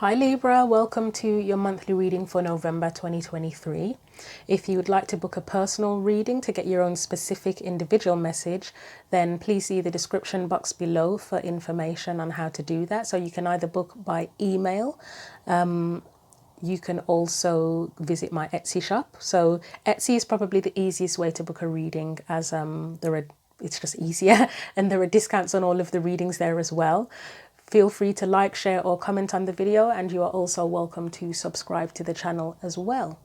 Hi Libra, welcome to your monthly reading for November 2023. If you would like to book a personal reading to get your own specific individual message, then please see the description box below for information on how to do that. So you can either book by email, you can also visit my Etsy shop. So Etsy is probably the easiest way to book a reading, as it's just easier and there are discounts on all of the readings there as well. Feel free to like, share or comment on the video, and you are also welcome to subscribe to the channel as well.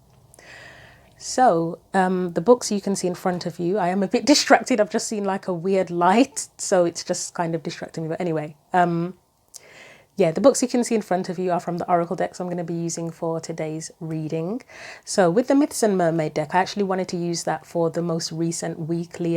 So the books you can see in front of you, I am a bit distracted. I've just seen like a weird light, so it's just kind of distracting me. But anyway, yeah, the books you can see in front of you are from the Oracle decks I'm going to be using for today's reading. So with the Myths and Mermaid deck, I actually wanted to use that for the most recent weekly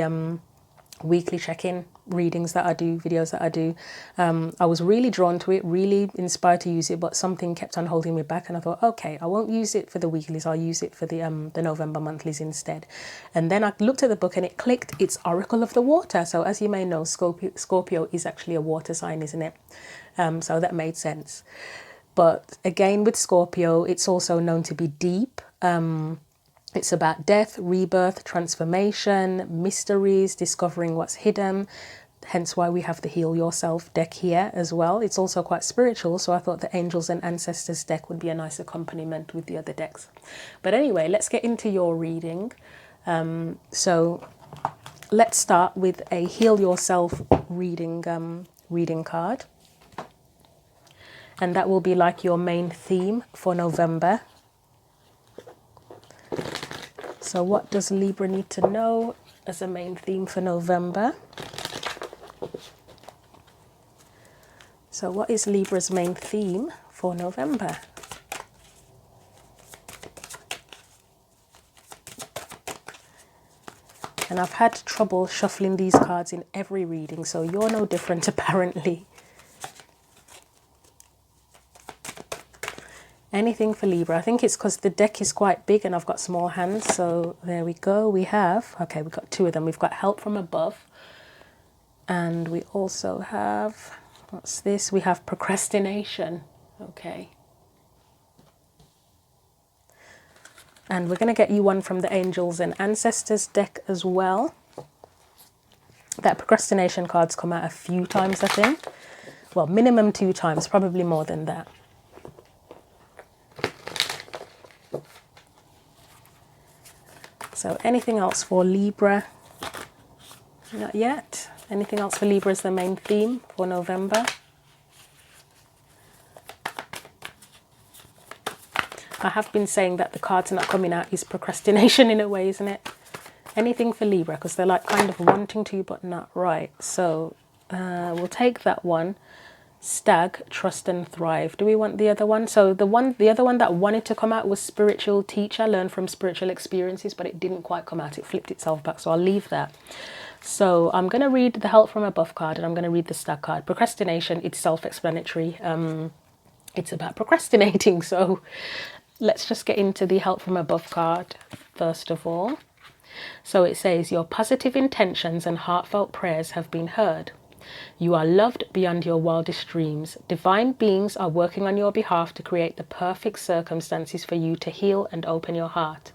check-in readings that I do, videos that I do. I was really drawn to it, really inspired to use it, but something kept on holding me back, and I thought, okay, I won't use it for the weeklies, I'll use it for the November monthlies instead. And then I looked at the book and it clicked. It's Oracle of the Water. So as you may know, Scorpio is actually a water sign, isn't it? So that made sense. But again, with Scorpio, it's also known to be deep. It's about death, rebirth, transformation, mysteries, discovering what's hidden. Hence why we have the Heal Yourself deck here as well. It's also quite spiritual, so I thought the Angels and Ancestors deck would be a nice accompaniment with the other decks. But anyway, let's get into your reading. So let's start with a Heal Yourself reading card. And that will be like your main theme for November. So what does Libra need to know as a main theme for November? So what is Libra's main theme for November? And I've had trouble shuffling these cards in every reading, so you're no different apparently. Anything for Libra. I think it's because the deck is quite big and I've got small hands. So there we go. We've got two of them. We've got Help from Above. And we also have, what's this? We have Procrastination. Okay. And we're going to get you one from the Angels and Ancestors deck as well. That Procrastination card's come out a few times, I think. Well, minimum 2 times, probably more than that. So anything else for Libra? Not yet. Anything else for Libra as the main theme for November? I have been saying that the card's not coming out is procrastination in a way, isn't it? Anything for Libra, because they're like kind of wanting to but not right. So we'll take that one. Stag, Trust and Thrive. Do we want the other one? So the other one that wanted to come out was Spiritual Teacher, Learn from Spiritual Experiences, but it didn't quite come out. It flipped itself back, so I'll leave that. So I'm going to read the Help from Above card, and I'm going to read the Stag card. Procrastination, it's self-explanatory. It's about procrastinating, so let's just get into the Help from Above card first of all. So it says, your positive intentions and heartfelt prayers have been heard. You are loved beyond your wildest dreams. Divine beings are working on your behalf to create the perfect circumstances for you to heal and open your heart.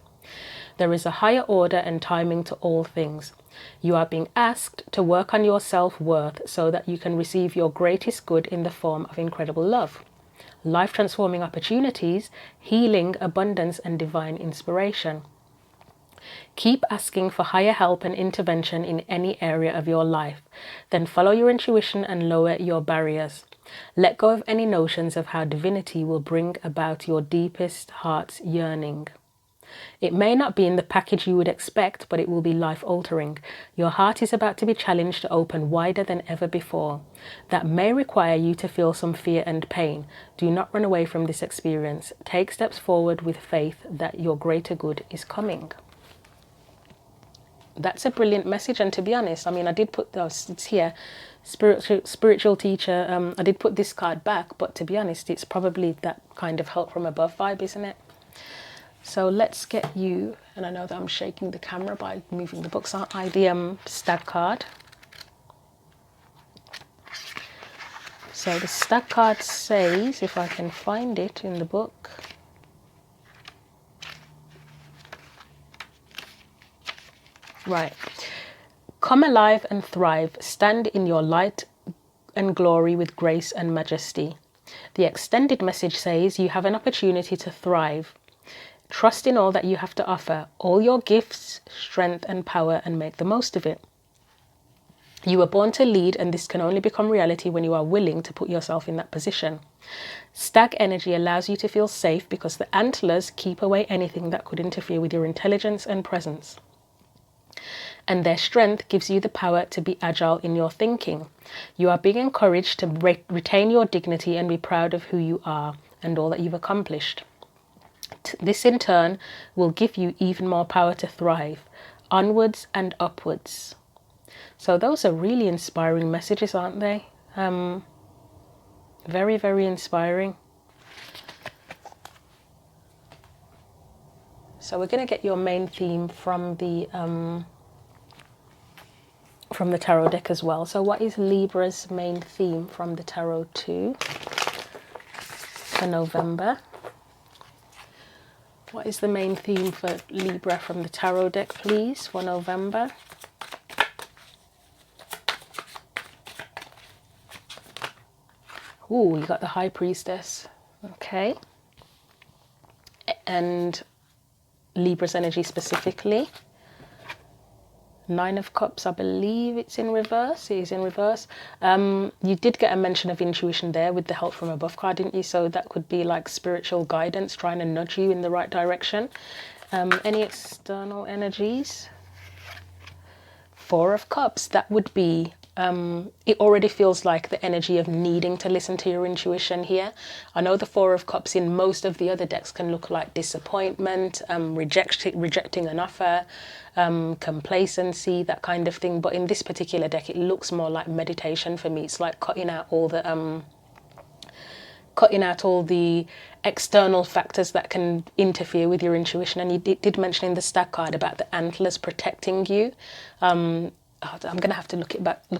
There is a higher order and timing to all things. You are being asked to work on your self-worth so that you can receive your greatest good in the form of incredible love, life-transforming opportunities, healing, abundance, and divine inspiration. Keep asking for higher help and intervention in any area of your life. Then follow your intuition and lower your barriers. Let go of any notions of how divinity will bring about your deepest heart's yearning. It may not be in the package you would expect, but it will be life-altering. Your heart is about to be challenged to open wider than ever before. That may require you to feel some fear and pain. Do not run away from this experience. Take steps forward with faith that your greater good is coming. That's a brilliant message, and to be honest, I mean, I did put those, it's here, spiritual teacher. I did put this card back, but to be honest, it's probably that kind of Help from Above vibe, isn't it? So let's get you, and I know that I'm shaking the camera by moving the books, aren't I? The Stag card. So the stack card says, if I can find it in the book, right, come alive and thrive, stand in your light and glory with grace and majesty. The extended message says you have an opportunity to thrive. Trust in all that you have to offer, all your gifts, strength and power, and make the most of it. You were born to lead, and this can only become reality when you are willing to put yourself in that position. Stag energy allows you to feel safe because the antlers keep away anything that could interfere with your intelligence and presence. And their strength gives you the power to be agile in your thinking. You are being encouraged to retain your dignity and be proud of who you are and all that you've accomplished. This in turn will give you even more power to thrive, onwards and upwards. So those are really inspiring messages, aren't they? Very, very inspiring. So we're going to get your main theme from the tarot deck as well. So what is Libra's main theme from the Tarot 2 for November? What is the main theme for Libra from the Tarot deck, please, for November? Ooh, you got the High Priestess. Okay. And Libra's energy specifically. Nine of Cups, I believe it's in reverse. It is in reverse. You did get a mention of intuition there with the help from above card, didn't you? So that could be like spiritual guidance trying to nudge you in the right direction. Any external energies? Four of Cups, that would be, it already feels like the energy of needing to listen to your intuition here. I know the Four of Cups in most of the other decks can look like disappointment, rejecting an offer, complacency, that kind of thing. But in this particular deck, it looks more like meditation for me. It's like cutting out all the external factors that can interfere with your intuition. And you did mention in the stack card about the antlers protecting you. I'm going to have to look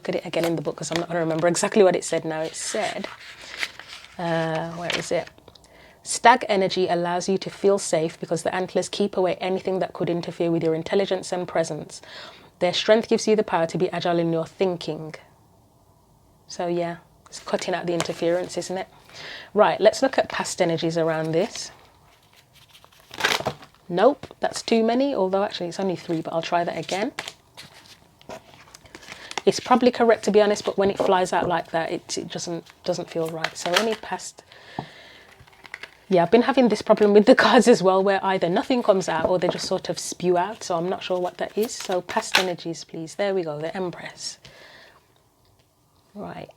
at it again in the book because I'm not going to remember exactly what it said now. It said, where is it? Stag energy allows you to feel safe because the antlers keep away anything that could interfere with your intelligence and presence. Their strength gives you the power to be agile in your thinking. So yeah, it's cutting out the interference, isn't it? Right, let's look at past energies around this. Nope, that's too many, although actually it's only 3, but I'll try that again. It's probably correct, to be honest, but when it flies out like that, it doesn't feel right. So any past... Yeah, I've been having this problem with the cards as well, where either nothing comes out or they just sort of spew out, so I'm not sure what that is. So past energies, please. There we go, the Empress. Right,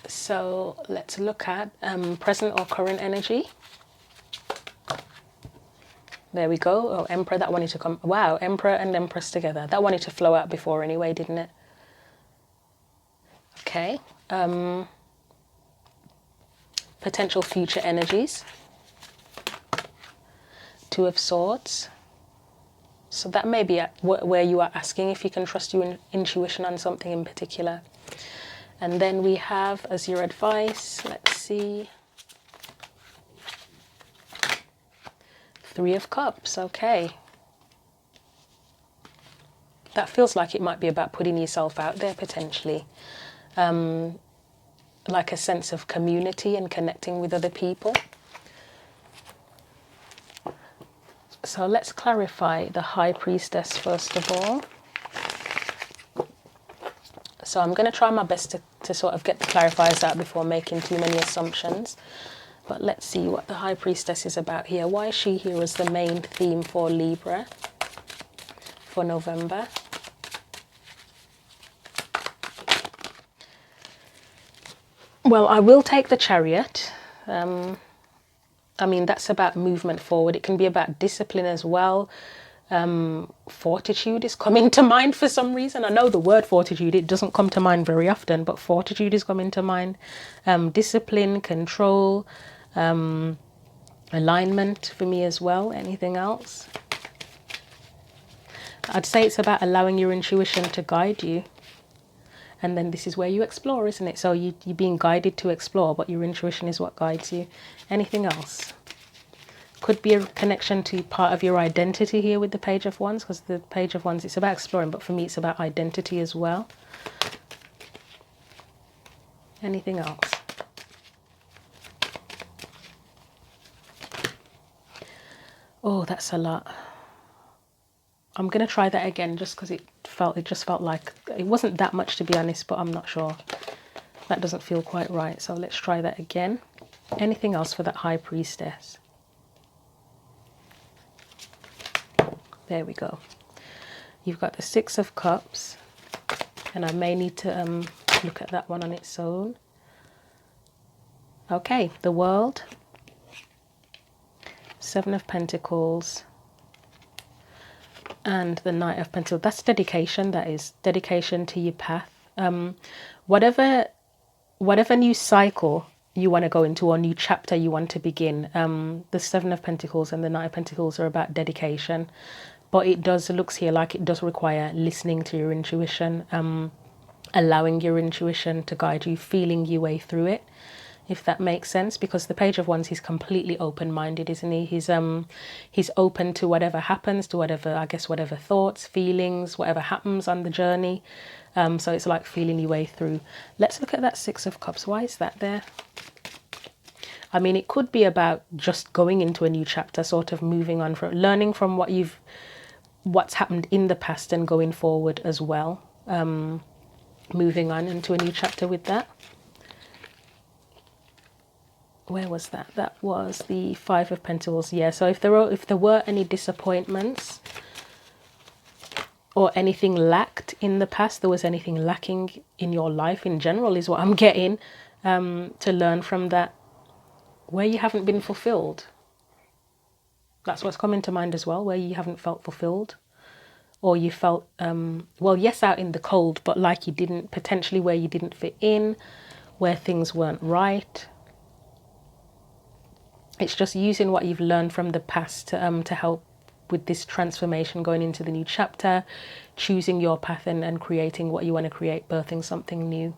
so let's look at present or current energy. There we go. Oh, Emperor, that wanted to come... Wow, Emperor and Empress together. That wanted to flow out before anyway, didn't it? Okay. Potential future energies. Two of Swords. So that may be where you are asking if you can trust your intuition on something in particular. And then we have, as your advice, let's see, Three of Cups. Okay. That feels like it might be about putting yourself out there potentially. Like a sense of community and connecting with other people. So let's clarify the High Priestess first of all. So I'm going to try my best to sort of get the clarifiers out before making too many assumptions. But let's see what the High Priestess is about here. Why is she here as the main theme for Libra for November? Well, I will take the Chariot. I mean, that's about movement forward. It can be about discipline as well. Fortitude is coming to mind for some reason. I know the word fortitude, it doesn't come to mind very often, but fortitude is coming to mind. Discipline, control, alignment for me as well. Anything else? I'd say it's about allowing your intuition to guide you. And then this is where you explore, isn't it? So you're being guided to explore, but your intuition is what guides you. Anything else? Could be a connection to part of your identity here with the Page of Wands, because the Page of Wands, it's about exploring, but for me it's about identity as well. Anything else? Oh, that's a lot. I'm going to try that again just because it just felt like it wasn't that much, to be honest, but I'm not sure. That doesn't feel quite right. So let's try that again. Anything else for that High Priestess? There we go. You've got the Six of Cups, and I may need to look at that one on its own. Okay, the World, Seven of Pentacles, and the Knight of Pentacles. That's dedication. That is dedication to your path. Whatever new cycle you want to go into, or new chapter you want to begin, the Seven of Pentacles and the Knight of Pentacles are about dedication. But it looks here like it does require listening to your intuition, allowing your intuition to guide you, feeling your way through it, if that makes sense. Because the Page of Wands, he's completely open-minded, isn't he? He's open to whatever happens, to whatever thoughts, feelings, whatever happens on the journey. So it's like feeling your way through. Let's look at that Six of Cups. Why is that there? I mean, it could be about just going into a new chapter, sort of moving on from, learning from what's happened in the past and going forward as well. Moving on into a new chapter with that. Where was that? That was the Five of Pentacles. Yeah, so if there were any disappointments or anything lacked in the past, there was anything lacking in your life in general, is what I'm getting, to learn from that, where you haven't been fulfilled. That's what's coming to mind as well, where you haven't felt fulfilled, or you felt, well, yes, out in the cold, but like you didn't, potentially where you didn't fit in, where things weren't right. It's just using what you've learned from the past to help with this transformation, going into the new chapter, choosing your path and creating what you want to create, birthing something new.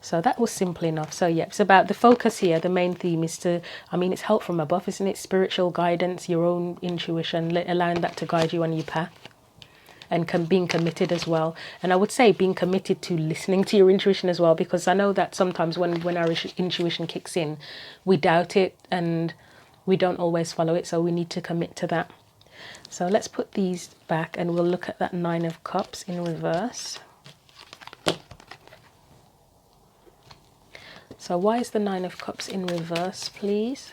So that was simple enough. So yeah, it's about the focus here. The main theme is it's help from above, isn't it? Spiritual guidance, your own intuition, allowing that to guide you on your path, and being committed as well. And I would say being committed to listening to your intuition as well, because I know that sometimes when our intuition kicks in, we doubt it and we don't always follow it. So we need to commit to that. So let's put these back and we'll look at that Nine of Cups in reverse. So why is the Nine of Cups in reverse, please?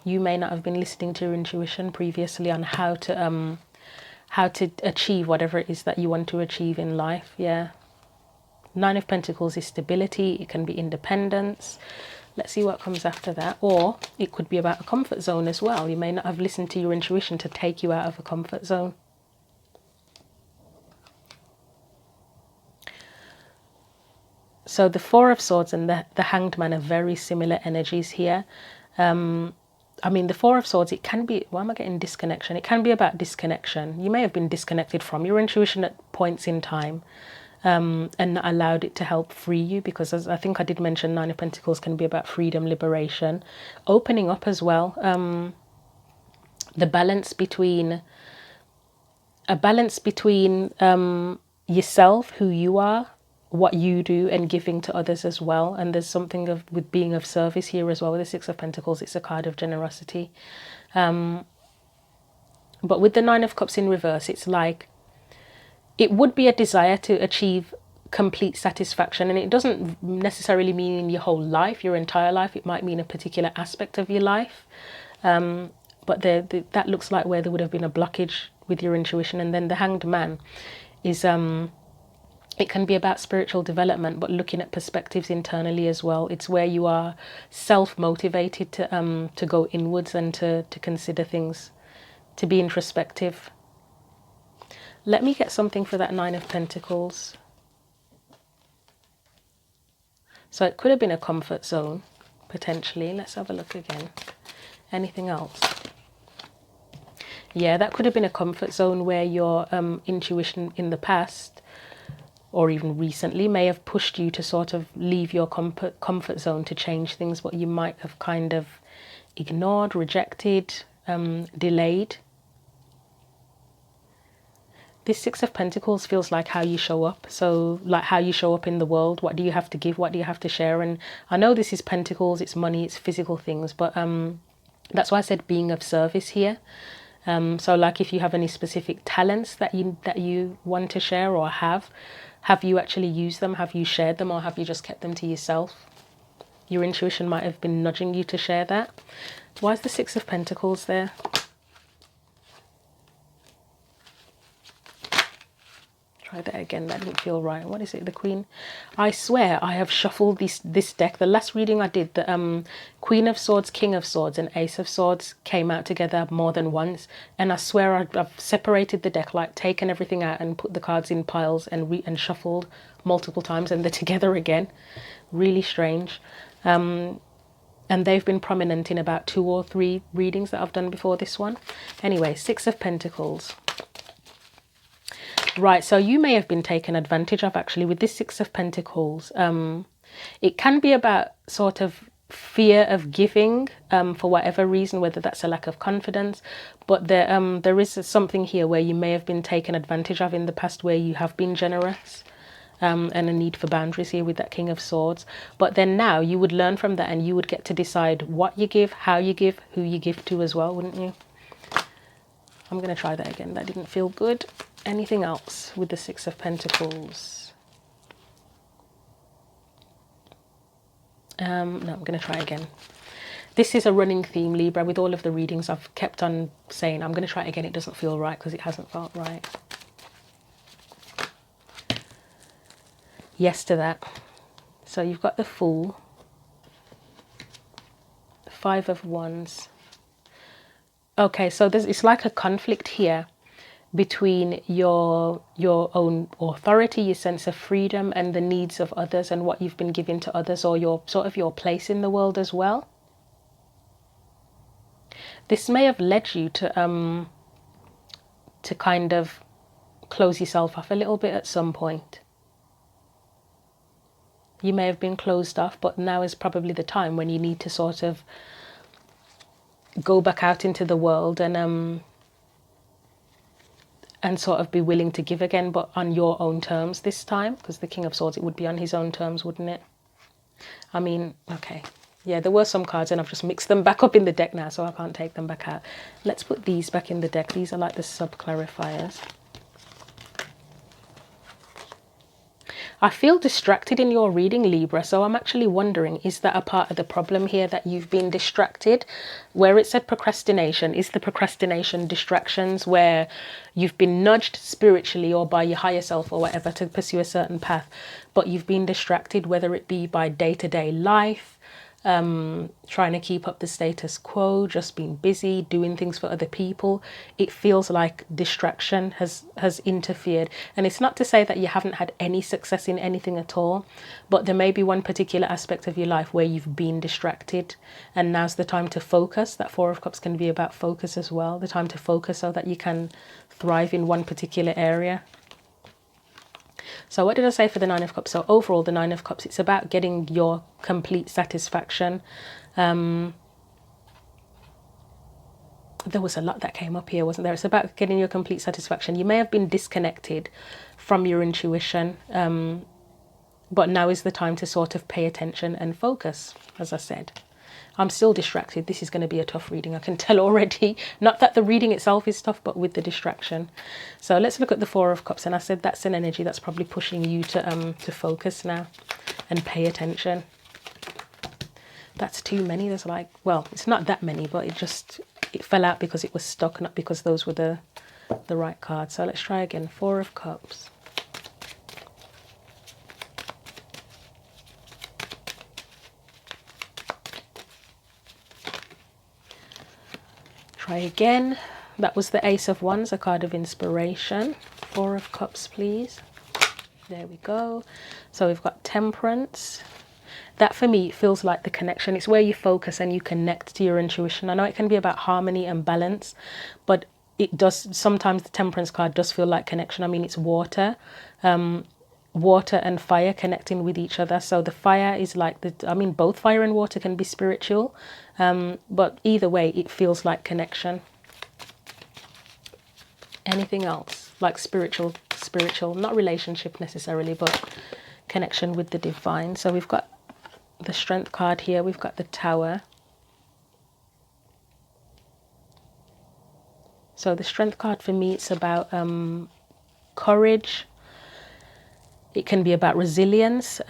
You may not have been listening to your intuition previously on how to achieve whatever it is that you want to achieve in life. Yeah. Nine of Pentacles is stability. It can be independence. Let's see what comes after that. Or it could be about a comfort zone as well. You may not have listened to your intuition to take you out of a comfort zone. So the Four of Swords and the Hanged Man are very similar energies here. The Four of Swords, it can be, why am I getting disconnection? It can be about disconnection. You may have been disconnected from your intuition at points in time, and not allowed it to help free you, because as I think I did mention, Nine of Pentacles can be about freedom, liberation, opening up as well. The balance between yourself, who you are, what you do, and giving to others as well. And there's something with being of service here as well. With the Six of Pentacles, it's a card of generosity. But with the Nine of Cups in reverse, it's like it would be a desire to achieve complete satisfaction. And it doesn't necessarily mean your whole life, your entire life. It might mean a particular aspect of your life. But that looks like where there would have been a blockage with your intuition. And then the Hanged Man is... it can be about spiritual development, but looking at perspectives internally as well. It's where you are self-motivated to go inwards and to consider things, to be introspective. Let me get something for that Nine of Pentacles. So it could have been a comfort zone, potentially. Let's have a look again. Anything else? Yeah, that could have been a comfort zone where your intuition in the past or even recently may have pushed you to sort of leave your comfort zone to change things, what you might have kind of ignored, rejected, delayed. This Six of Pentacles feels like how you show up. So like how you show up in the world. What do you have to give? What do you have to share? And I know this is Pentacles, it's money, it's physical things, but that's why I said being of service here. So like if you have any specific talents that you want to share or have you actually used them? Have you shared them, or have you just kept them to yourself? Your intuition might have been nudging you to share that. Why is the Six of Pentacles there? Try that again, that didn't feel right. What is it, the Queen? I swear I have shuffled this deck. The last reading I did, the Queen of Swords, King of Swords and Ace of Swords came out together more than once, and I swear I've separated the deck, like taken everything out and put the cards in piles and shuffled multiple times, and they're together again. Really strange. And they've been prominent in about 2 or 3 readings that I've done before this one. Anyway, Six of Pentacles. Right, so you may have been taken advantage of actually with this Six of Pentacles. It can be about sort of fear of giving for whatever reason, whether that's a lack of confidence, but there is something here where you may have been taken advantage of in the past, where you have been generous. And a need for boundaries here with that King of Swords. But then now you would learn from that, and you would get to decide what you give, how you give, who you give to as well, wouldn't you? I'm going to try that again. That didn't feel good. Anything else with the Six of Pentacles? No, I'm going to try again. This is a running theme, Libra. With all of the readings, I've kept on saying, I'm going to try it again. It doesn't feel right because it hasn't felt right. Yes to that. So you've got the Fool, Five of Wands. Okay, so it's like a conflict here between your own authority, your sense of freedom, and the needs of others and what you've been given to others, or your sort of your place in the world as well. This may have led you to kind of close yourself off a little bit at some point. You may have been closed off, but now is probably the time when you need to sort of go back out into the world and sort of be willing to give again, but on your own terms this time, because the King of Swords, it would be on his own terms, wouldn't it? I mean, okay. Yeah, there were some cards and I've just mixed them back up in the deck now, so I can't take them back out. Let's put these back in the deck. These are like the sub-clarifiers. I feel distracted in your reading, Libra, so I'm actually wondering, is that a part of the problem here, that you've been distracted? Where it said procrastination, is the procrastination distractions where you've been nudged spiritually or by your higher self or whatever to pursue a certain path, but you've been distracted, whether it be by day-to-day life, trying to keep up the status quo, just being busy, doing things for other people. It feels like distraction has interfered. And it's not to say that you haven't had any success in anything at all, but there may be one particular aspect of your life where you've been distracted, and now's the time to focus. That Four of Cups can be about focus as well, the time to focus so that you can thrive in one particular area. So what did I say for the Nine of Cups? So overall, the Nine of Cups, it's about getting your complete satisfaction. There was a lot that came up here, wasn't there? It's about getting your complete satisfaction. You may have been disconnected from your intuition, but now is the time to sort of pay attention and focus, as I said. I'm still distracted. This is going to be a tough reading, I can tell already. Not that the reading itself is tough, but with the distraction. So let's look at the Four of Cups. And I said that's an energy that's probably pushing you to focus now and pay attention. That's too many. There's like, well, it's not that many, but it fell out because it was stuck, not because those were the right cards. So let's try again. Four of Cups. Try again. That was the Ace of Wands, a card of inspiration. Four of Cups, please. There we go. So we've got Temperance. That for me feels like the connection. It's where you focus and you connect to your intuition. I know it can be about harmony and balance, but it does, sometimes the Temperance card does feel like connection. I mean, it's water, water and fire connecting with each other. So the fire is like both fire and water can be spiritual, but either way, it feels like connection. Anything else? Like spiritual, not relationship necessarily, but connection with the divine. So we've got the Strength card here. We've got the Tower. So the Strength card for me, it's about courage. It can be about resilience,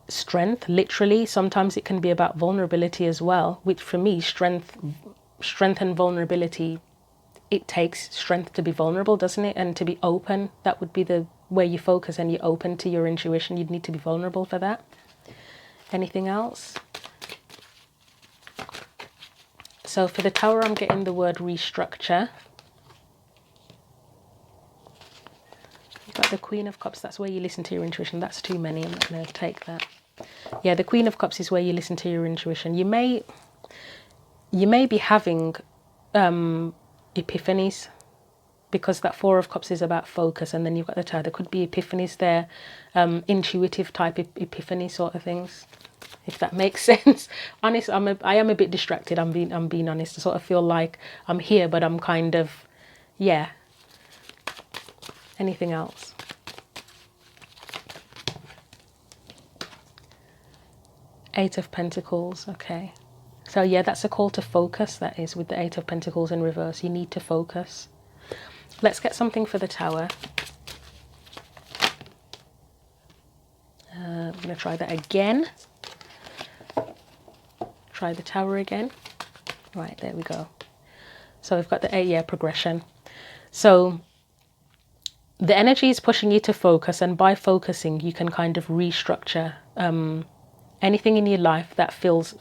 strength, literally. Sometimes it can be about vulnerability as well, which for me, strength and vulnerability, it takes strength to be vulnerable, doesn't it? And to be open, that would be the where you focus and you're open to your intuition. You'd need to be vulnerable for that. Anything else? So for the Tower, I'm getting the word restructure. You've got the Queen of Cups. That's where you listen to your intuition. That's too many. I'm not going to take that. Yeah, the Queen of Cups is where you listen to your intuition. You may be having epiphanies, because that Four of Cups is about focus, and then you've got the Tower. There could be epiphanies there, intuitive type epiphany sort of things, if that makes sense. Honest, I am a bit distracted. I'm being honest. I sort of feel like I'm here, but I'm kind of, yeah. Anything else? Eight of Pentacles. Okay. So yeah, that's a call to focus. That is, with the Eight of Pentacles in reverse. You need to focus. Let's get something for the Tower. I'm going to try that again. Try the Tower again. Right, there we go. So we've got the 8-year progression. So the energy is pushing you to focus, and by focusing, you can kind of restructure anything in your life that feels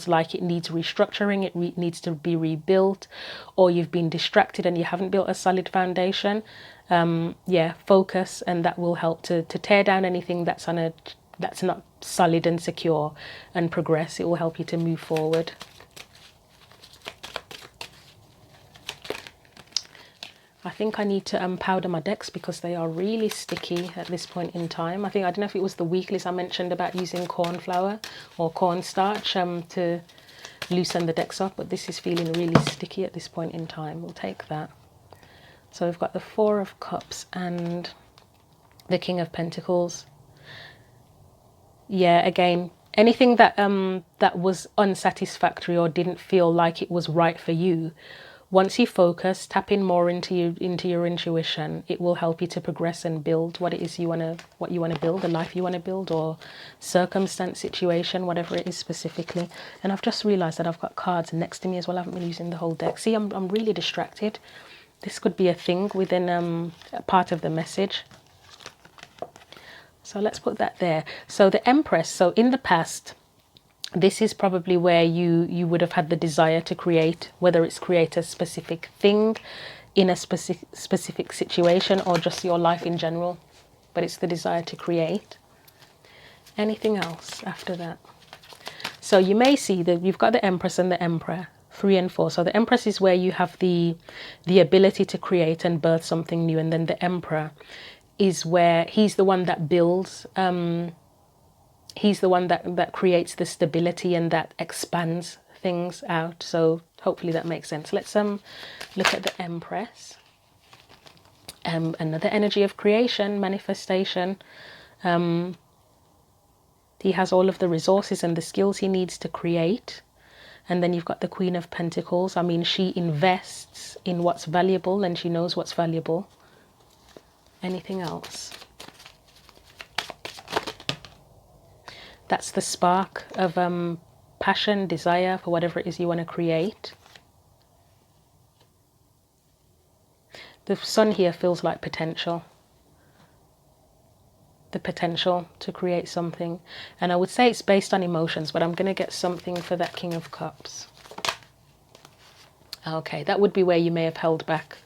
like it needs restructuring, it needs to be rebuilt, or you've been distracted and you haven't built a solid foundation. Yeah, focus, and that will help to tear down anything that's not solid and secure, and progress. It will help you to move forward. I think I need to powder my decks because they are really sticky at this point in time. I don't know if it was the weeklies I mentioned about using corn flour or cornstarch to loosen the decks up, but this is feeling really sticky at this point in time. We'll take that. So we've got the Four of Cups and the King of Pentacles. Yeah, again, anything that that was unsatisfactory or didn't feel like it was right for you, once you focus, tap in more into your intuition, it will help you to progress and build what it is you want to build, the life you want to build, or circumstance, situation, whatever it is specifically. And I've just realized that I've got cards next to me as well. I haven't been using the whole deck. See, I'm really distracted. This could be a thing within a part of the message. So let's put that there. So the Empress. So in the past, this is probably where you would have had the desire to create, whether it's create a specific thing in a specific situation or just your life in general, but it's the desire to create. Anything else after that? So you may see that you've got the Empress and the Emperor, 3 and 4. So the Empress is where you have the ability to create and birth something new, and then the Emperor is where he's the one that builds. He's the one that creates the stability and that expands things out. So hopefully that makes sense. Let's look at the Empress. Another energy of creation, manifestation. He has all of the resources and the skills he needs to create. And then you've got the Queen of Pentacles. I mean, she invests in what's valuable and she knows what's valuable. Anything else? That's the spark of passion, desire for whatever it is you want to create. The Sun here feels like potential. The potential to create something. And I would say it's based on emotions, but I'm going to get something for that King of Cups. Okay, that would be where you may have held back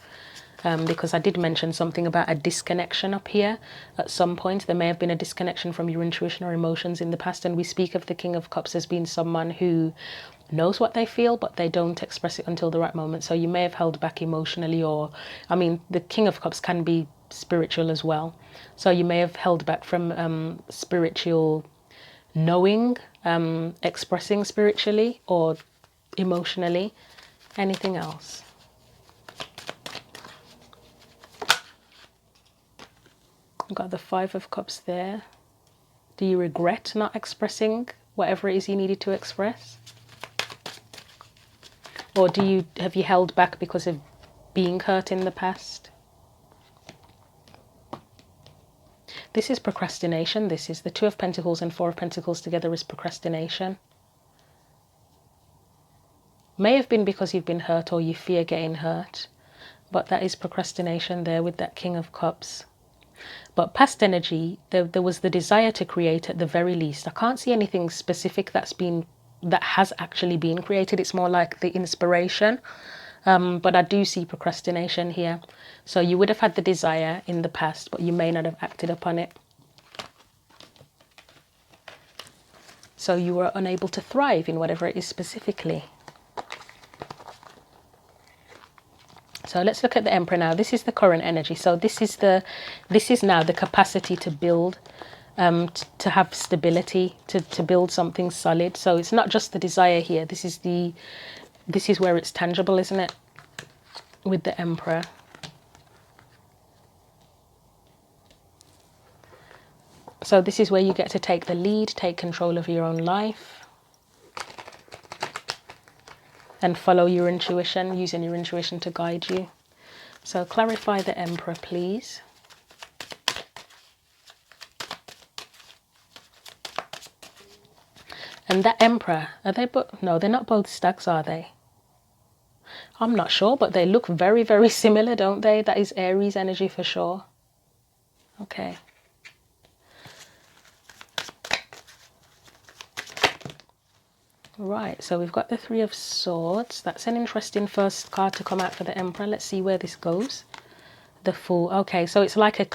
because I did mention something about a disconnection up here at some point. There may have been a disconnection from your intuition or emotions in the past, and we speak of the King of Cups as being someone who knows what they feel, but they don't express it until the right moment. So you may have held back emotionally, or, I mean, the King of Cups can be spiritual as well. So you may have held back from spiritual knowing, expressing spiritually or emotionally. Anything else? I've got the Five of Cups there. Do you regret not expressing whatever it is you needed to express? Or have you held back because of being hurt in the past? This is procrastination. This is the Two of Pentacles and Four of Pentacles together is procrastination. May have been because you've been hurt or you fear getting hurt, but that is procrastination there with that King of Cups. But past energy, there was the desire to create at the very least. I can't see anything specific that has actually been created. It's more like the inspiration. But I do see procrastination here. So you would have had the desire in the past, but you may not have acted upon it. So you were unable to thrive in whatever it is specifically. So let's look at the Emperor now. This is the current energy. So this is now the capacity to build, to have stability, to build something solid. So it's not just the desire here. This is where it's tangible, isn't it? With the Emperor. So this is where you get to take the lead, take control of your own life. And follow your intuition, using your intuition to guide you. So clarify the Emperor, please. And that Emperor, are they both? No, they're not both stags, are they? I'm not sure, but they look very, very similar, don't they? That is Aries energy for sure. Okay. Right, so we've got the Three of Swords. That's an interesting first card to come out for the Emperor. Let's see where this goes. The Fool. Okay, so it's like a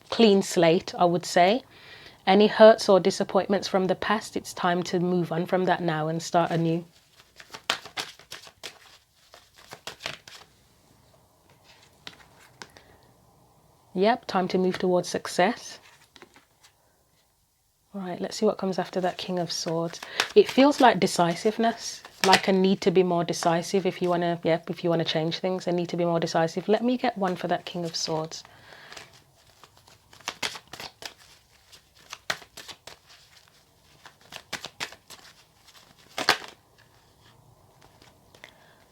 clean slate, I would say. Any hurts or disappointments from the past, it's time to move on from that now and start anew. Yep, time to move towards success. Right, let's see what comes after that King of Swords. It feels like decisiveness, like a need to be more decisive if you want to, if you want to change things, a need to be more decisive. Let me get one for that King of Swords.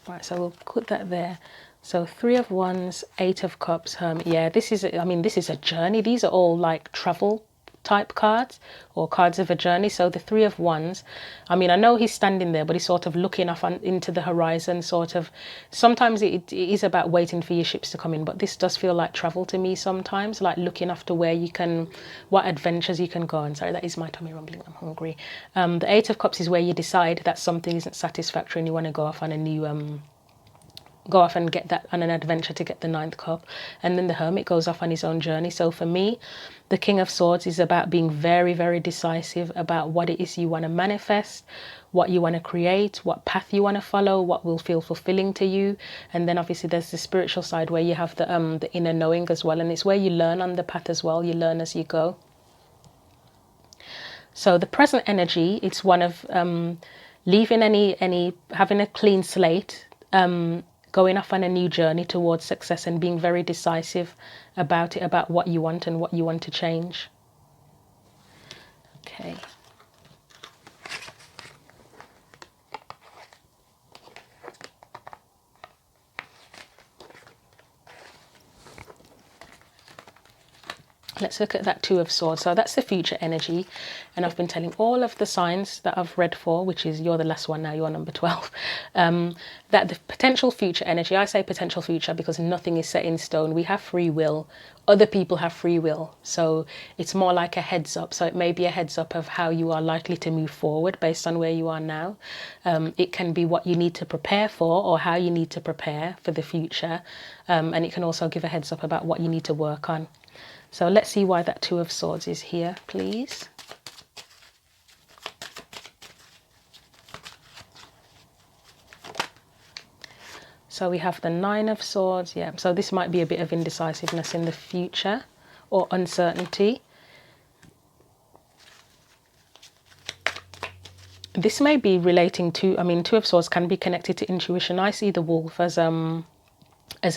Right, so we'll put that there. So Three of Wands, Eight of Cups, Hermit. Yeah, this is a journey. These are all like travel type cards or cards of a journey. So the Three of Wands, I know he's standing there, but he's sort of looking off into the horizon, sort of. Sometimes it is about waiting for your ships to come in, but this does feel like travel to me sometimes, like looking after what adventures you can go on. Sorry, that is my tummy rumbling, I'm hungry. The Eight of Cups is where you decide that something isn't satisfactory and you want to go off on a new go off and get that on an adventure to get the Ninth Cup. And then the Hermit goes off on his own journey. So for me, the King of Swords is about being very, very decisive about what it is you want to manifest, what you want to create, what path you want to follow, what will feel fulfilling to you. And then obviously there's the spiritual side where you have the inner knowing as well. And it's where you learn on the path as well. You learn as you go. So the present energy, it's one of leaving having a clean slate, going off on a new journey towards success and being very decisive about it, about what you want and what you want to change. Okay. Let's look at that Two of Swords. So that's the future energy. And I've been telling all of the signs that I've read for, which is you're the last one now, you're number 12, that the potential future energy, I say potential future because nothing is set in stone. We have free will. Other people have free will. So it's more like a heads up. So it may be a heads up of how you are likely to move forward based on where you are now. It can be what you need to prepare for or how you need to prepare for the future. And it can also give a heads up about what you need to work on. So let's see why that Two of Swords is here, please. So we have the Nine of Swords, yeah. So this might be a bit of indecisiveness in the future or uncertainty. This may be relating to, I mean, Two of Swords can be connected to intuition. I see the wolf as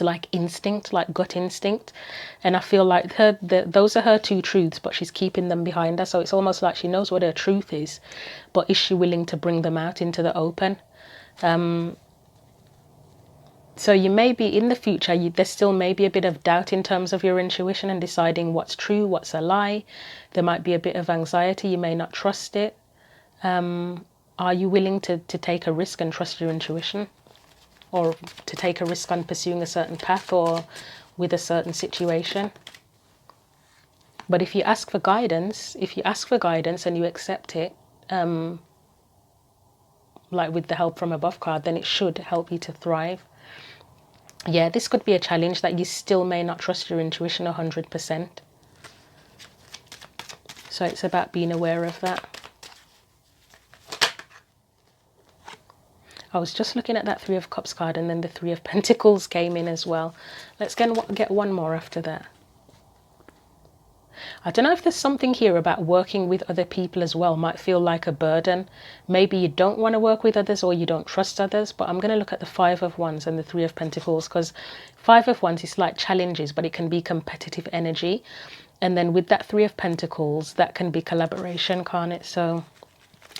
like instinct, like gut instinct, and I feel like those are her two truths, but she's keeping them behind her. So it's almost like she knows what her truth is, but is she willing to bring them out into the open? So you may be in the future, there still may be a bit of doubt in terms of your intuition and deciding what's true, what's a lie. There might be a bit of anxiety, you may not trust it. Are you willing to take a risk and trust your intuition? Or to take a risk on pursuing a certain path or with a certain situation? But if you ask for guidance, and you accept it, like with the help from above card, then it should help you to thrive. Yeah, this could be a challenge that you still may not trust your intuition 100%. So it's about being aware of that. I was just looking at that Three of Cups card, and then the Three of Pentacles came in as well. Let's get one more after that. I don't know if there's something here about working with other people as well. Might feel like a burden. Maybe you don't want to work with others or you don't trust others, but I'm going to look at the Five of Wands and the Three of Pentacles, because Five of Wands is like challenges, but it can be competitive energy. And then with that Three of Pentacles, that can be collaboration, can't it? So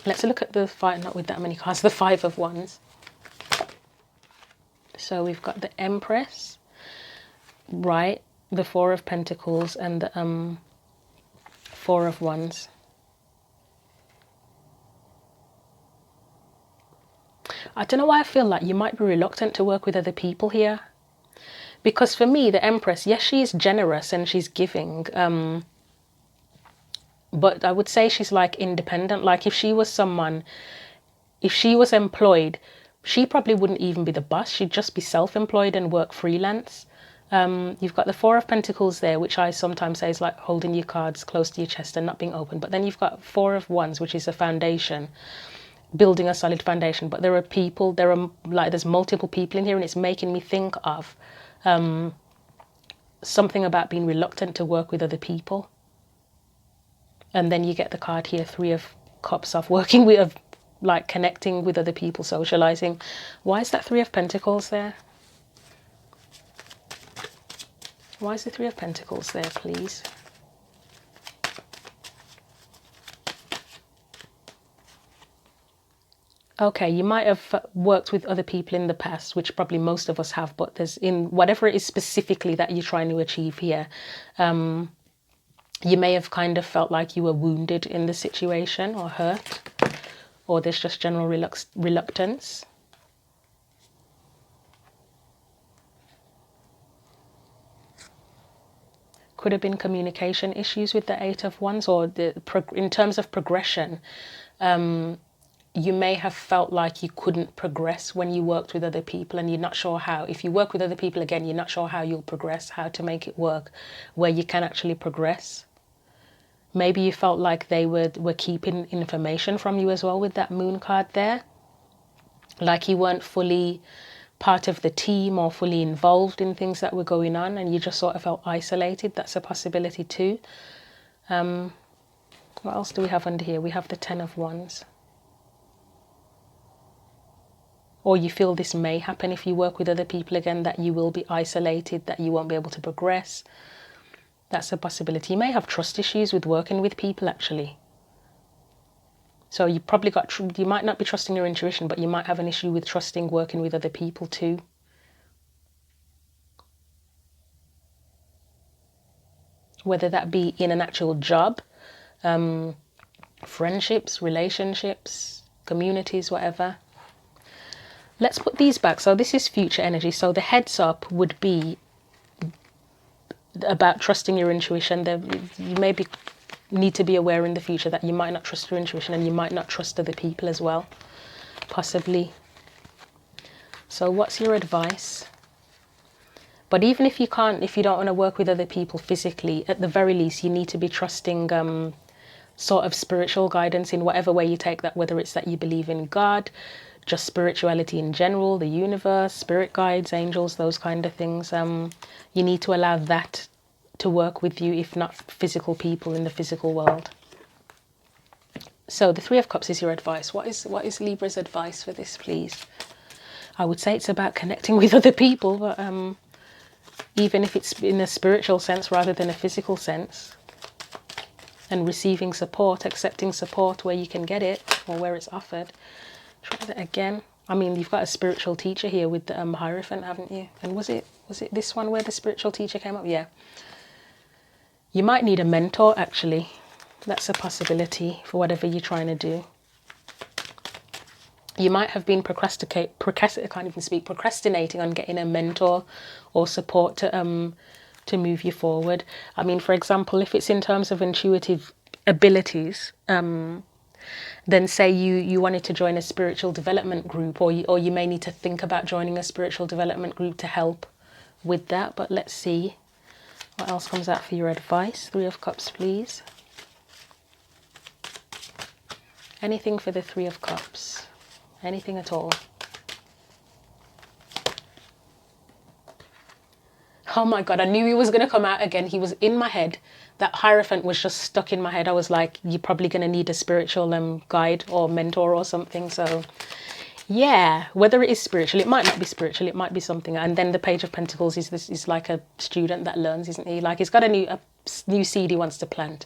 let's look at the five, not with that many cards, the Five of Wands. So we've got the Empress, right, the Four of Pentacles, and the Four of Wands. I don't know why I feel like you might be reluctant to work with other people here. Because for me, the Empress, yes, she is generous and she's giving. But I would say she's like independent. Like if she was employed, she probably wouldn't even be the boss. She'd just be self-employed and work freelance. You've got the Four of Pentacles there, which I sometimes say is like holding your cards close to your chest and not being open. But then you've got Four of Wands, which is a foundation, building a solid foundation. But there are people, there's multiple people in here, and it's making me think of something about being reluctant to work with other people. And then you get the card here, Three of Cups, of working with, like connecting with other people, socializing. Why is that Three of Pentacles there? Why is the Three of Pentacles there, please? Okay, you might have worked with other people in the past, which probably most of us have, but there's in whatever it is specifically that you're trying to achieve here, you may have kind of felt like you were wounded in the situation or hurt, or there's just general reluctance. Could have been communication issues with the Eight of Wands, or in terms of progression, you may have felt like you couldn't progress when you worked with other people, and you're not sure how. If you work with other people again, you're not sure how you'll progress, how to make it work where you can actually progress. Maybe you felt like they were keeping information from you as well with that Moon card there. Like you weren't fully part of the team or fully involved in things that were going on, and you just sort of felt isolated. That's a possibility too. What else do we have under here? We have the Ten of Wands. Or you feel this may happen if you work with other people again, that you will be isolated, that you won't be able to progress. That's a possibility. You may have trust issues with working with people, actually. So you probably you might not be trusting your intuition, but you might have an issue with trusting working with other people too. whether that be in an actual job, friendships, relationships, communities, whatever. Let's put these back. So this is future energy. So the heads up would be about trusting your intuition. You maybe need to be aware in the future that you might not trust your intuition, and you might not trust other people as well, possibly. So what's your advice? But even if you can't, if you don't want to work with other people physically, at the very least, you need to be trusting sort of spiritual guidance in whatever way you take that, whether it's that you believe in God, just spirituality in general, the universe, spirit guides, angels, those kind of things. You need to allow that to work with you, if not physical people in the physical world. So the Three of Cups is your advice. What is Libra's advice for this, please? I would say it's about connecting with other people, but even if it's in a spiritual sense rather than a physical sense, and receiving support, accepting support where you can get it or where it's offered. Try that again. I mean, you've got a spiritual teacher here with the Hierophant, haven't you? And was it this one where the spiritual teacher came up? Yeah. You might need a mentor, actually. That's a possibility for whatever you're trying to do. You might have been procrastinating on getting a mentor or support to move you forward. I mean, for example, if it's in terms of intuitive abilities, then say you wanted to join a spiritual development group, or you may need to think about joining a spiritual development group to help with that. But let's see what else comes out for your advice. Three of Cups, please. Anything for the Three of Cups? Anything at all? Oh my God, I knew he was going to come out again. He was in my head. That Hierophant was just stuck in my head. I was like, you're probably going to need a spiritual guide or mentor or something. So yeah, whether it is spiritual, it might not be spiritual, it might be something. And then the Page of Pentacles is like a student that learns, isn't he? Like he's got a new seed he wants to plant,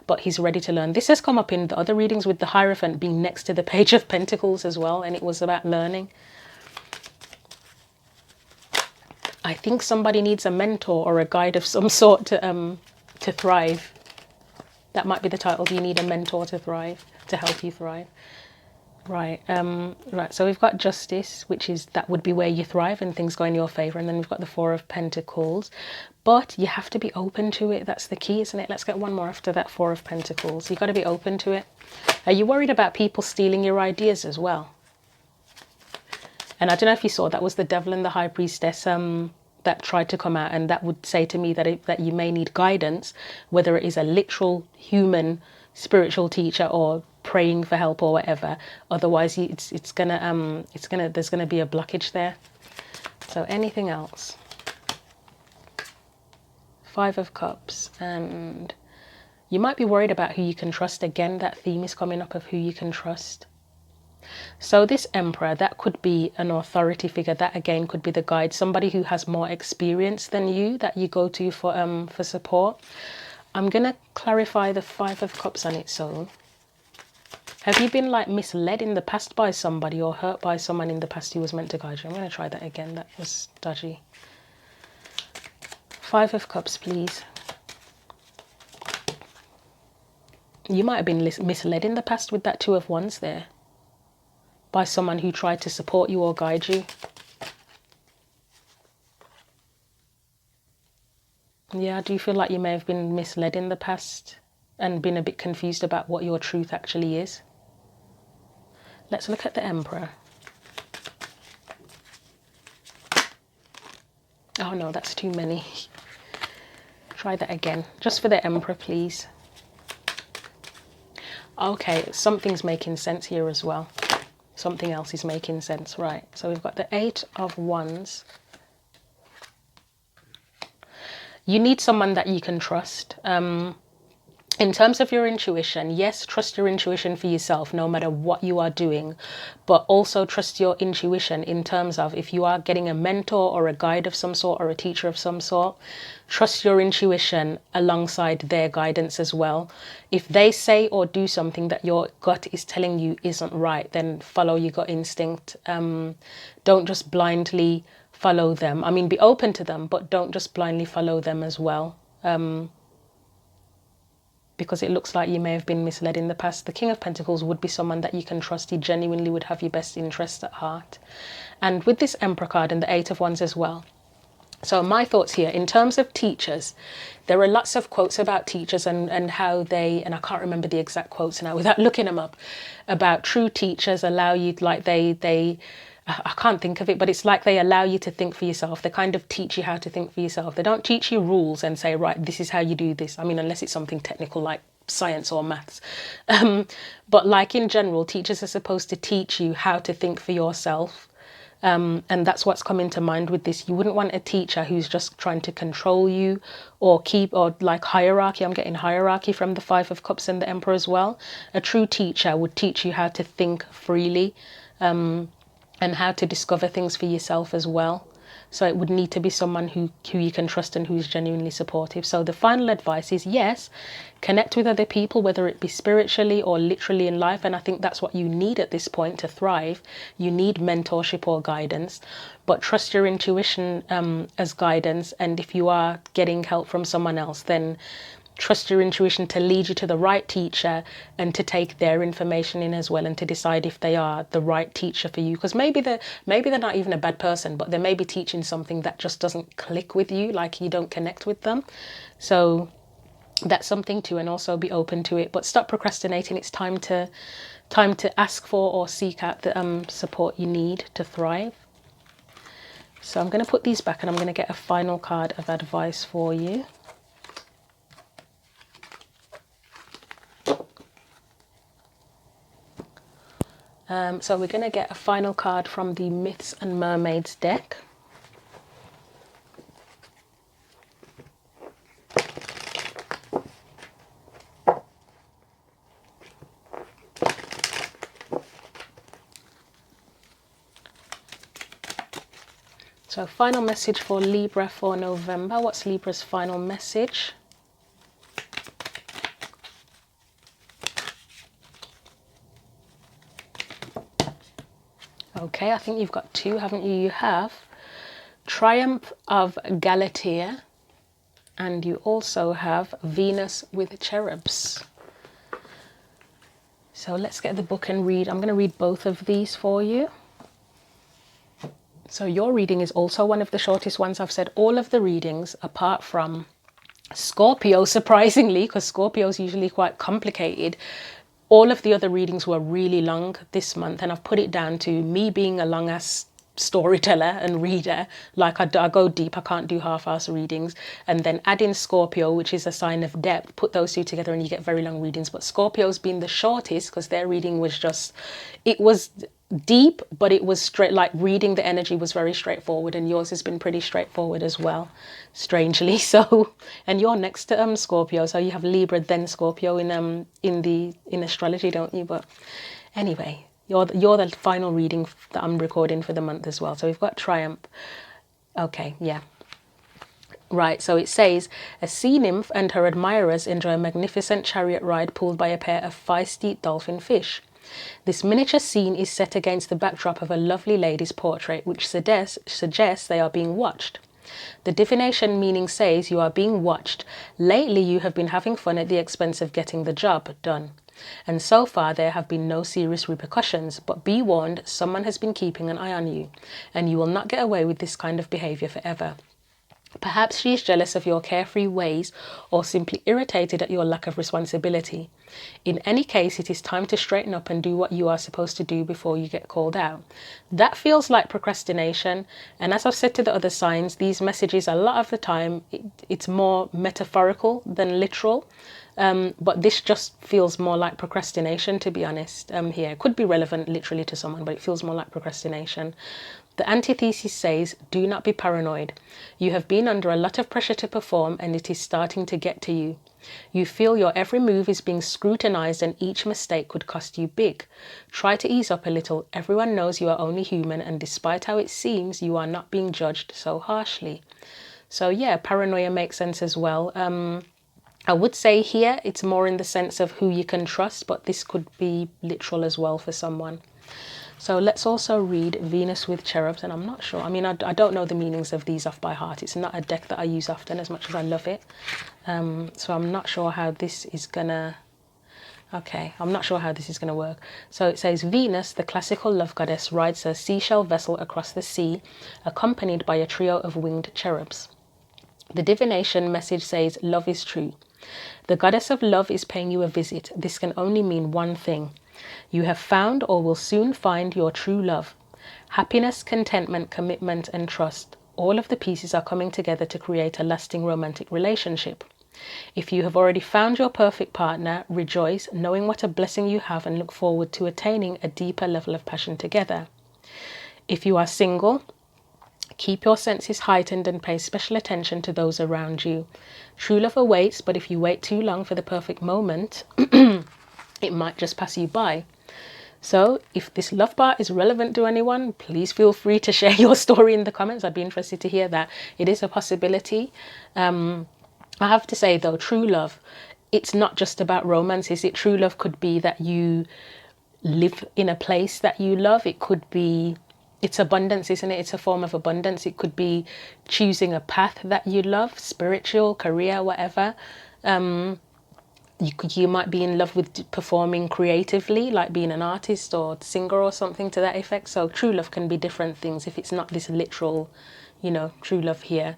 but he's ready to learn. This has come up in the other readings with the Hierophant being next to the Page of Pentacles as well, and it was about learning. I think somebody needs a mentor or a guide of some sort to thrive. That might be the title. Do you need a mentor to thrive, to help you thrive? Right. Right. So we've got Justice, that would be where you thrive and things go in your favor. And then we've got the Four of Pentacles, but you have to be open to it. That's the key, isn't it? Let's get one more after that Four of Pentacles. You've got to be open to it. Are you worried about people stealing your ideas as well? And I don't know if you saw, that was the Devil and the High Priestess that tried to come out, and that would say to me that you may need guidance, whether it is a literal human spiritual teacher or praying for help or whatever. Otherwise, there's gonna be a blockage there. So anything else? Five of Cups, and you might be worried about who you can trust. Again, that theme is coming up of who you can trust. So this Emperor, that could be an authority figure. That again could be the guide, somebody who has more experience than you that you go to for support. I'm gonna clarify the Five of Cups on its own. Have you been like misled in the past by somebody or hurt by someone in the past who was meant to guide you? I'm gonna try that again. That was dodgy. Five of Cups, please. You might have been misled in the past with that Two of Wands there, by someone who tried to support you or guide you. Yeah, do you feel like you may have been misled in the past and been a bit confused about what your truth actually is? Let's look at the Emperor. Oh no, that's too many. Try that again. Just for the Emperor, please. Okay, something's making sense here as well. Something else is making sense, right? So we've got the Eight of Wands. You need someone that you can trust. In terms of your intuition, yes, trust your intuition for yourself, no matter what you are doing, but also trust your intuition in terms of if you are getting a mentor or a guide of some sort or a teacher of some sort, trust your intuition alongside their guidance as well. If they say or do something that your gut is telling you isn't right, then follow your gut instinct. Don't just blindly follow them. I mean, be open to them, but don't just blindly follow them as well. because it looks like you may have been misled in the past. The King of Pentacles would be someone that you can trust. He genuinely would have your best interest at heart. And with this Emperor card and the Eight of Wands as well. So my thoughts here, in terms of teachers, there are lots of quotes about teachers and how they, and I can't remember the exact quotes now without looking them up, about true teachers allow you, like I can't think of it, but it's like they allow you to think for yourself. They kind of teach you how to think for yourself. They don't teach you rules and say, right, this is how you do this. I mean, unless it's something technical like science or maths. But like in general, teachers are supposed to teach you how to think for yourself. And that's what's come into mind with this. You wouldn't want a teacher who's just trying to control you or like hierarchy. I'm getting hierarchy from the Five of Cups and the Emperor as well. A true teacher would teach you how to think freely, and how to discover things for yourself as well. So it would need to be someone who you can trust and who's genuinely supportive. So the final advice is, yes, connect with other people, whether it be spiritually or literally in life. And I think that's what you need at this point to thrive. You need mentorship or guidance, but trust your intuition as guidance. And if you are getting help from someone else, then trust your intuition to lead you to the right teacher and to take their information in as well, and to decide if they are the right teacher for you. Because maybe they're not even a bad person, but they may be teaching something that just doesn't click with you, like you don't connect with them. So that's something too, and also be open to it. But stop procrastinating. It's time to ask for or seek out the support you need to thrive. So I'm going to put these back and I'm going to get a final card of advice for you. So we're going to get a final card from the Myths and Mermaids deck. So final message for Libra for November. What's Libra's final message? Okay, I think you've got two, haven't you? You have Triumph of Galatea, and you also have Venus with Cherubs. So let's get the book and read. I'm going to read both of these for you. So your reading is also one of the shortest ones. I've said all of the readings, apart from Scorpio, surprisingly, because Scorpio is usually quite complicated. All of the other readings were really long this month, and I've put it down to me being a long-ass storyteller and reader. Like I go deep, I can't do half-ass readings. And then add in Scorpio, which is a sign of depth. Put those two together and you get very long readings. But Scorpio's been the shortest because their reading was just, it was deep, but it was straight, like reading the energy was very straightforward, and yours has been pretty straightforward as well, strangely. So, and you're next to Scorpio, so you have Libra then Scorpio in astrology, don't you? But anyway, you're the final reading that I'm recording for the month as well. So we've got Triumph. Okay, yeah. Right, so it says, a sea nymph and her admirers enjoy a magnificent chariot ride pulled by a pair of feisty dolphin fish. This miniature scene is set against the backdrop of a lovely lady's portrait, which suggests they are being watched. The divination meaning says you are being watched. Lately you have been having fun at the expense of getting the job done. And so far there have been no serious repercussions, but be warned, someone has been keeping an eye on you, and you will not get away with this kind of behaviour forever. Perhaps she is jealous of your carefree ways or simply irritated at your lack of responsibility. In any case, it is time to straighten up and do what you are supposed to do before you get called out. That feels like procrastination, and as I've said to the other signs, these messages a lot of the time, it's more metaphorical than literal. But this just feels more like procrastination, to be honest. Here, it could be relevant literally to someone, but it feels more like procrastination. The antithesis says, do not be paranoid. You have been under a lot of pressure to perform, and it is starting to get to you. You feel your every move is being scrutinized, and each mistake could cost you big. Try to ease up a little. Everyone knows you are only human, and despite how it seems, you are not being judged so harshly. So yeah, paranoia makes sense as well. I would say here it's more in the sense of who you can trust, but this could be literal as well for someone. So let's also read Venus with Cherubs, and I'm not sure, I mean, I don't know the meanings of these off by heart. It's not a deck that I use often as much as I love it. So I'm not sure how this is gonna, okay, I'm not sure how this is gonna work. So it says, Venus, the classical love goddess, rides a seashell vessel across the sea, accompanied by a trio of winged cherubs. The divination message says, love is true. The goddess of love is paying you a visit. This can only mean one thing. You have found or will soon find your true love. Happiness, contentment, commitment, and trust. All of the pieces are coming together to create a lasting romantic relationship. If you have already found your perfect partner, rejoice, knowing what a blessing you have, and look forward to attaining a deeper level of passion together. If you are single, keep your senses heightened and pay special attention to those around you. True love awaits, but if you wait too long for the perfect moment, it might just pass you by. So if this love part is relevant to anyone, please feel free to share your story in the comments. I'd be interested to hear that. It is a possibility. I have to say though, true love, it's not just about romance, is it? True love could be that you live in a place that you love. It could be, it's abundance, isn't it? It's a form of abundance. It could be choosing a path that you love, spiritual, career, whatever. You might be in love with performing creatively, like being an artist or singer or something to that effect. So true love can be different things if it's not this literal, you know, true love here.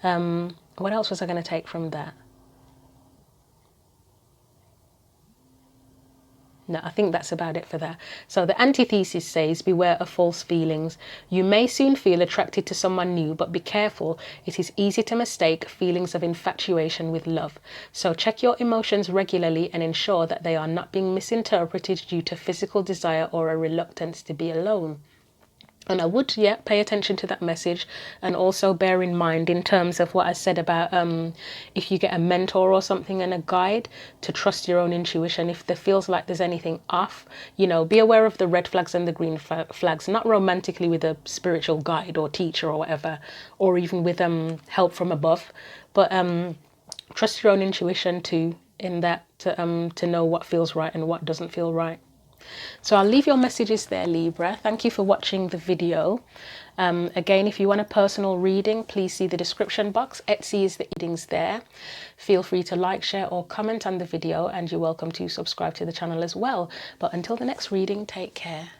What else was I going to take from that? No, I think that's about it for that. So the antithesis says, beware of false feelings. You may soon feel attracted to someone new, but be careful. It is easy to mistake feelings of infatuation with love. So check your emotions regularly and ensure that they are not being misinterpreted due to physical desire or a reluctance to be alone. And I would, pay attention to that message, and also bear in mind in terms of what I said about if you get a mentor or something and a guide, to trust your own intuition. If there feels like there's anything off, you know, be aware of the red flags and the green flags, not romantically with a spiritual guide or teacher or whatever, or even with help from above, but trust your own intuition too, in that to know what feels right and what doesn't feel right. So I'll leave your messages there, Libra. Thank you for watching the video. Again, if you want a personal reading, please see the description box. Etsy is the readings there. Feel free to like, share, or comment on the video, and you're welcome to subscribe to the channel as well. But until the next reading, take care.